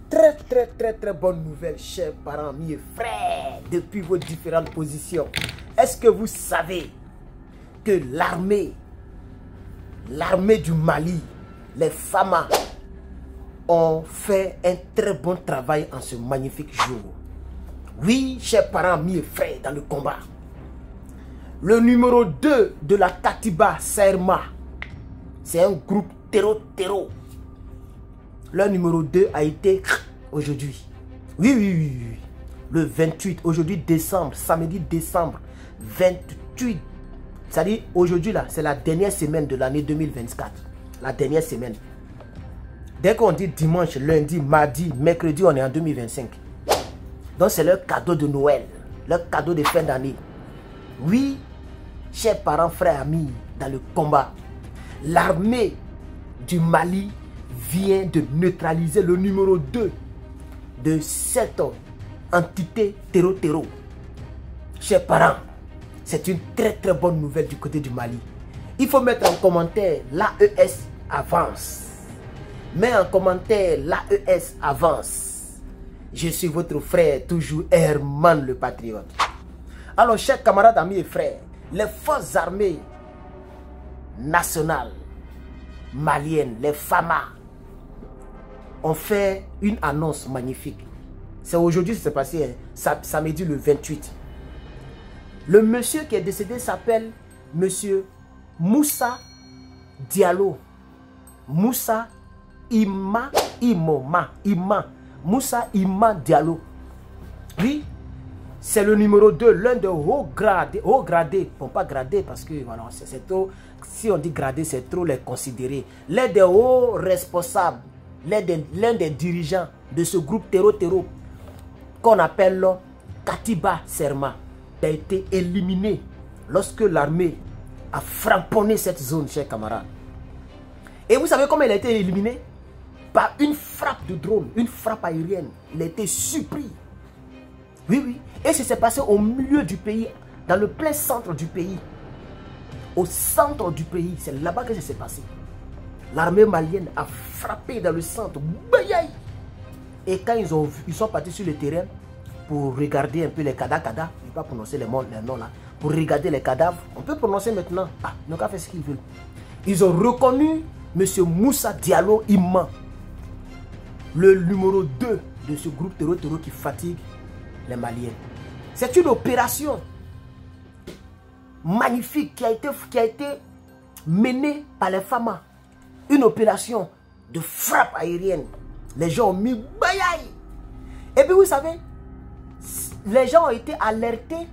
Très bonne nouvelle, chers parents, amis et frères, depuis vos différentes positions. Est-ce que vous savez que l'armée du Mali, les FAMA, ont fait un très bon travail en ce magnifique jour? Oui, chers parents, amis et frères, dans le combat. Le numéro 2 de la Katiba Serma, c'est un groupe terreau. Leur numéro 2 a été aujourd'hui. Oui. Le 28, aujourd'hui décembre, samedi décembre 28. C'est-à-dire aujourd'hui là, c'est la dernière semaine de l'année 2024. La dernière semaine. Dès qu'on dit dimanche, lundi, mardi, mercredi, on est en 2025. Donc c'est leur cadeau de Noël, leur cadeau de fin d'année. Oui, chers parents, frères, amis, dans le combat, l'armée du Mali vient de neutraliser le numéro 2 de cette entité terreau. Chers parents, c'est une très bonne nouvelle du côté du Mali. Il faut mettre en commentaire l'AES avance. Mets en commentaire l'AES avance. Je suis votre frère, toujours Herman le Patriote. Alors, chers camarades, amis et frères, les forces armées nationales maliennes, les FAMA, ont fait une annonce magnifique. C'est aujourd'hui que c'est passé, samedi le 28. Le monsieur qui est décédé s'appelle monsieur Moussa Diallo. Moussa Moussa Ima Diallo. Oui, c'est le numéro 2, l'un de haut gradé. Bon, pas gradé parce que voilà, c'est trop. Si on dit gradé, c'est trop les considérer. L'un des hauts responsables, l'un des dirigeants de ce groupe terreau qu'on appelle Katiba Serma a été éliminé lorsque l'armée a framponné cette zone, chers camarades. Et vous savez comment il a été éliminé? Par une frappe de drone, une frappe aérienne. Il a été surpris. Oui. Et ça s'est passé au milieu du pays, dans le plein centre du pays. Au centre du pays, c'est là-bas que ça s'est passé. L'armée malienne a frappé dans le centre. Et quand ils sont partis sur le terrain pour regarder un peu les cadavres, je ne vais pas prononcer les noms là, pour regarder les cadavres, on peut prononcer maintenant. Ah, ils n'ont qu'à faire ce qu'ils veulent. Ils ont reconnu M. Moussa Diallo Imman, le numéro 2 de ce groupe terreau qui fatigue les Maliens. C'est une opération magnifique qui a été menée par les FAMA. Une opération de frappe aérienne. Les gens ont mis bayaï. Et puis vous savez, les gens ont été alertés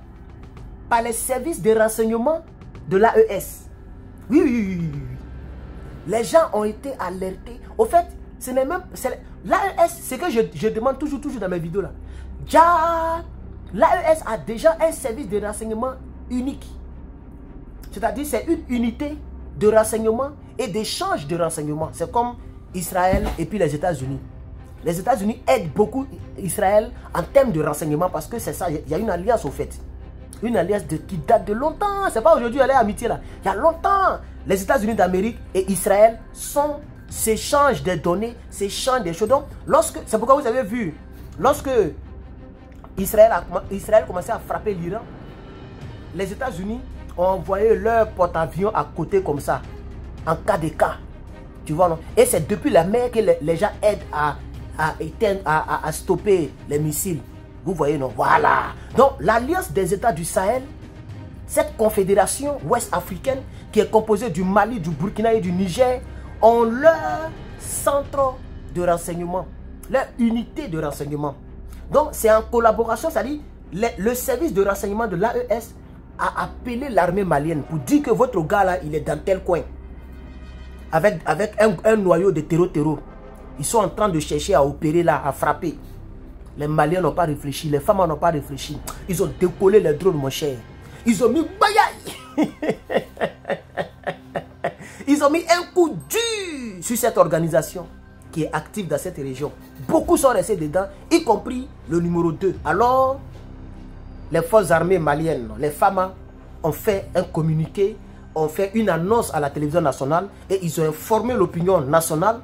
par les services de renseignement de l'AES. Oui. Les gens ont été alertés. Au fait, ce n'est même... L'AES, c'est que je demande toujours dans mes vidéos là. L'AES a déjà un service de renseignement unique. C'est-à-dire c'est une unité de renseignement et d'échange de renseignements. C'est comme Israël et puis les États-Unis. Les États-Unis aident beaucoup Israël en termes de renseignement parce que c'est ça, il y a une alliance au fait. Une alliance qui date de longtemps. C'est pas aujourd'hui, elle est amitié là. Il y a longtemps. Les États-Unis d'Amérique et Israël s'échangent des données, s'échangent des choses. Donc, c'est pourquoi vous avez vu, lorsque Israël commençait à frapper l'Iran, les États-Unis ont envoyé leur porte-avions à côté comme ça, en cas de cas. Tu vois, non? Et c'est depuis la mer que les gens aident à stopper les missiles. Vous voyez, non? Voilà. Donc, l'alliance des États du Sahel, cette confédération ouest-africaine qui est composée du Mali, du Burkina et du Niger, ont leur centre de renseignement, leur unité de renseignement. Donc, c'est en collaboration, c'est-à-dire le service de renseignement de l'AES a appelé l'armée malienne pour dire que votre gars là, il est dans tel coin. Avec un noyau de terreau. Ils sont en train de chercher à opérer là, à frapper. Les Maliens n'ont pas réfléchi, les femmes n'ont pas réfléchi. Ils ont décollé les drones, mon cher. Ils ont mis bayaï. Ils ont mis un coup dur sur cette organisation qui est active dans cette région. Beaucoup sont restés dedans, y compris le numéro 2. Alors, les forces armées maliennes, les FAMA, ont fait un communiqué, ont fait une annonce à la télévision nationale et ils ont informé l'opinion nationale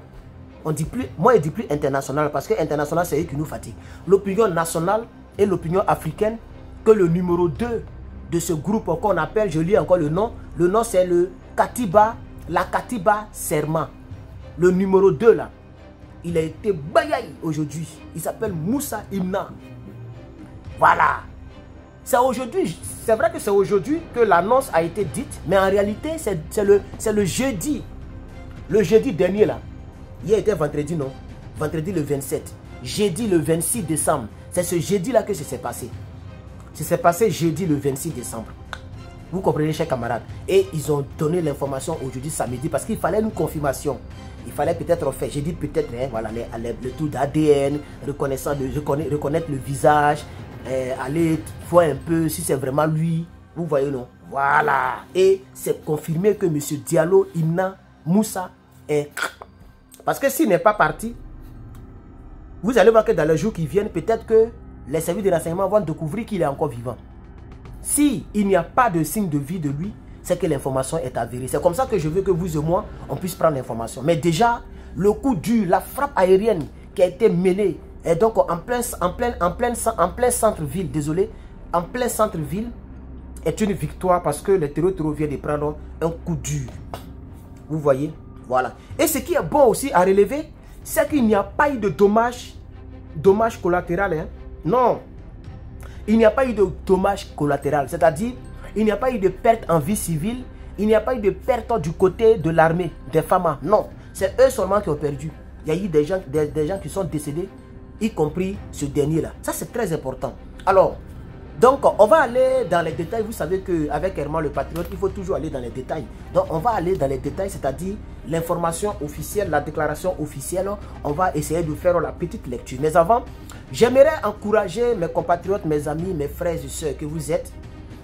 On dit plus, moi, je dis plus international parce que international, c'est eux qui nous fatiguent. L'opinion nationale et l'opinion africaine, que le numéro 2 de ce groupe qu'on appelle, je lis encore le nom. Le nom, c'est le Katiba, la Katiba Serma. Le numéro 2 là, il a été bayaï aujourd'hui. Il s'appelle Moussa Imna. Voilà. C'est aujourd'hui, c'est vrai que c'est aujourd'hui que l'annonce a été dite, mais en réalité, c'est le jeudi. Le jeudi dernier là. Hier était vendredi, non? Vendredi le 27. Jeudi le 26 décembre. C'est ce jeudi là que ça s'est passé. Ça s'est passé jeudi le 26 décembre. Vous comprenez, chers camarades. Et ils ont donné l'information aujourd'hui samedi parce qu'il fallait une confirmation. Il fallait peut-être faire, j'ai dit peut-être, hein, voilà, le tour d'ADN, reconnaître le visage, aller voir un peu si c'est vraiment lui. Vous voyez, non? Voilà. Et c'est confirmé que M. Diallo, Imna, Moussa est... Parce que s'il n'est pas parti, vous allez voir que dans les jours qui viennent, peut-être que les services de renseignement vont découvrir qu'il est encore vivant. Si il n'y a pas de signe de vie de lui, c'est que l'information est avérée. C'est comme ça que je veux que vous et moi, on puisse prendre l'information. Mais déjà, le coup dur, la frappe aérienne qui a été menée, et donc en plein centre-ville, désolé, en plein centre-ville, est une victoire parce que le terreau vient de prendre un coup dur. Vous voyez? Voilà. Et ce qui est bon aussi à relever, c'est qu'il n'y a pas eu de dommage collatéral. Hein? Non. Il n'y a pas eu de dommage collatéral. C'est-à-dire, il n'y a pas eu de perte en vie civile. Il n'y a pas eu de perte du côté de l'armée, des FAMA. Non. C'est eux seulement qui ont perdu. Il y a eu des gens qui sont décédés, y compris ce dernier-là. Ça, c'est très important. Alors, donc, on va aller dans les détails. Vous savez qu'avec Herman le Patriote, il faut toujours aller dans les détails. Donc, on va aller dans les détails, c'est-à-dire l'information officielle, la déclaration officielle. On va essayer de faire la petite lecture. Mais avant, j'aimerais encourager mes compatriotes, mes amis, mes frères et sœurs que vous êtes,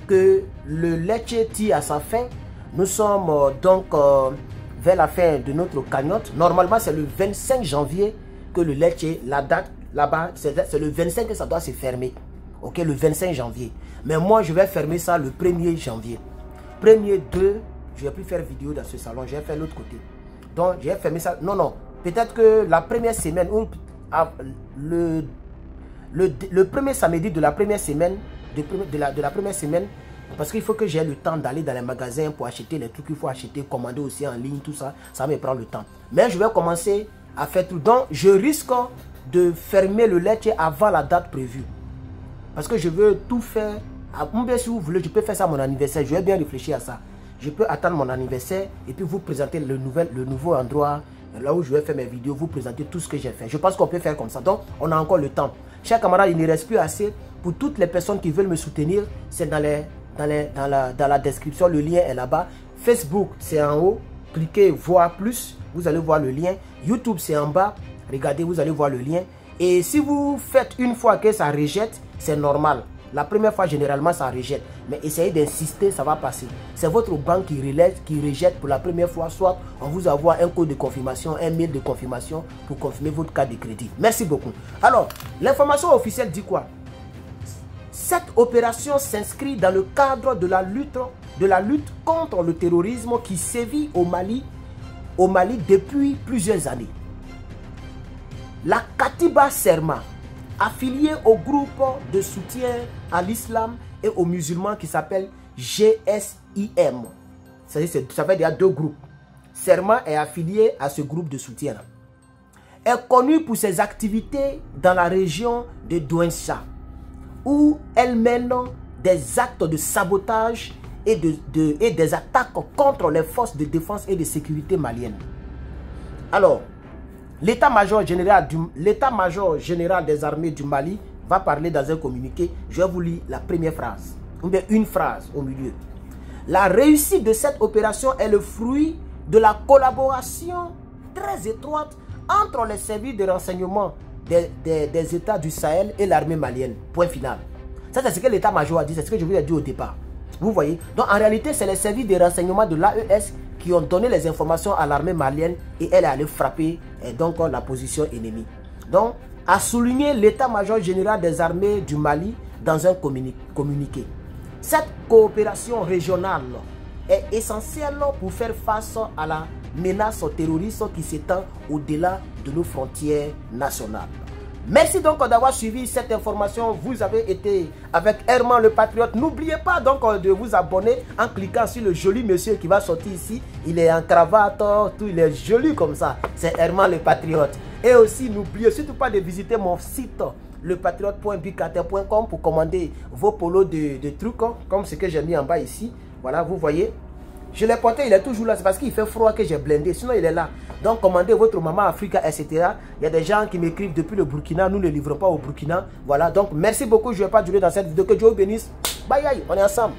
que le Lecce tire à sa fin. Nous sommes donc vers la fin de notre cagnotte. Normalement, c'est le 25 janvier que le Lecce, la date là-bas, c'est le 25 que ça doit se fermer. Ok, le 25 janvier. Mais moi, je vais fermer ça le 1er janvier. 1er, 2, je ne vais plus faire vidéo dans ce salon. Je vais faire l'autre côté. Donc, je vais fermer ça. Non, non. Peut-être que la première semaine, ou le premier samedi de la première semaine, de la première semaine, parce qu'il faut que j'ai le temps d'aller dans les magasins pour acheter les trucs qu'il faut acheter, commander aussi en ligne, tout ça. Ça me prend le temps. Mais je vais commencer à faire tout. Donc, je risque de fermer le Lecce avant la date prévue. Parce que je veux tout faire. Si vous voulez, je peux faire ça à mon anniversaire. Je vais bien réfléchir à ça. Je peux attendre mon anniversaire et puis vous présenter le nouveau endroit, là où je vais faire mes vidéos, vous présenter tout ce que j'ai fait. Je pense qu'on peut faire comme ça. Donc, on a encore le temps. Chers camarades, il ne reste plus assez. Pour toutes les personnes qui veulent me soutenir, c'est dans la description. Le lien est là-bas. Facebook, c'est en haut. Cliquez voir plus. Vous allez voir le lien. YouTube, c'est en bas. Regardez, vous allez voir le lien. Et si vous faites une fois que ça rejette, c'est normal. La première fois, généralement, ça rejette. Mais essayez d'insister, ça va passer. C'est votre banque qui rejette pour la première fois. Soit on vous envoie un code de confirmation, un mail de confirmation pour confirmer votre carte de crédit. Merci beaucoup. Alors, l'information officielle dit quoi? Cette opération s'inscrit dans le cadre de la lutte contre le terrorisme qui sévit au Mali depuis plusieurs années. La Katiba Serma, affiliée au groupe de soutien à l'islam et aux musulmans qui s'appelle GSIM. Ça veut dire qu'il y a deux groupes. Serma est affiliée à ce groupe de soutien. Elle est connue pour ses activités dans la région de Douentza, où elle mène des actes de sabotage et des attaques contre les forces de défense et de sécurité maliennes. Alors, l'état-major général des armées du Mali va parler dans un communiqué. Je vais vous lire la première phrase, ou bien une phrase au milieu. La réussite de cette opération est le fruit de la collaboration très étroite entre les services de renseignement des États du Sahel et l'armée malienne. Point final. Ça, c'est ce que l'état-major a dit, c'est ce que je vous ai dit au départ. Vous voyez? Donc, en réalité, c'est les services de renseignement de l'AES qui ont donné les informations à l'armée malienne et elle est allée frapper donc la position ennemie. Donc, a souligné l'état-major général des armées du Mali dans un communiqué. Cette coopération régionale est essentielle pour faire face à la menace terroriste qui s'étend au-delà de nos frontières nationales. Merci donc d'avoir suivi cette information. Vous avez été avec Herman le Patriote. N'oubliez pas donc de vous abonner en cliquant sur le joli monsieur qui va sortir ici. Il est en cravate, tout, il est joli comme ça. C'est Herman le Patriote. Et aussi, n'oubliez surtout pas de visiter mon site lepatriote.bicarter.com pour commander vos polos de trucs comme ce que j'ai mis en bas ici. Voilà, vous voyez. Je l'ai porté, il est toujours là. C'est parce qu'il fait froid que j'ai blindé. Sinon, il est là. Donc, commandez votre maman Africa, etc. Il y a des gens qui m'écrivent depuis le Burkina. Nous ne livrons pas au Burkina. Voilà. Donc, merci beaucoup. Je ne vais pas durer dans cette vidéo. Que Dieu vous bénisse. Bye, bye. On est ensemble.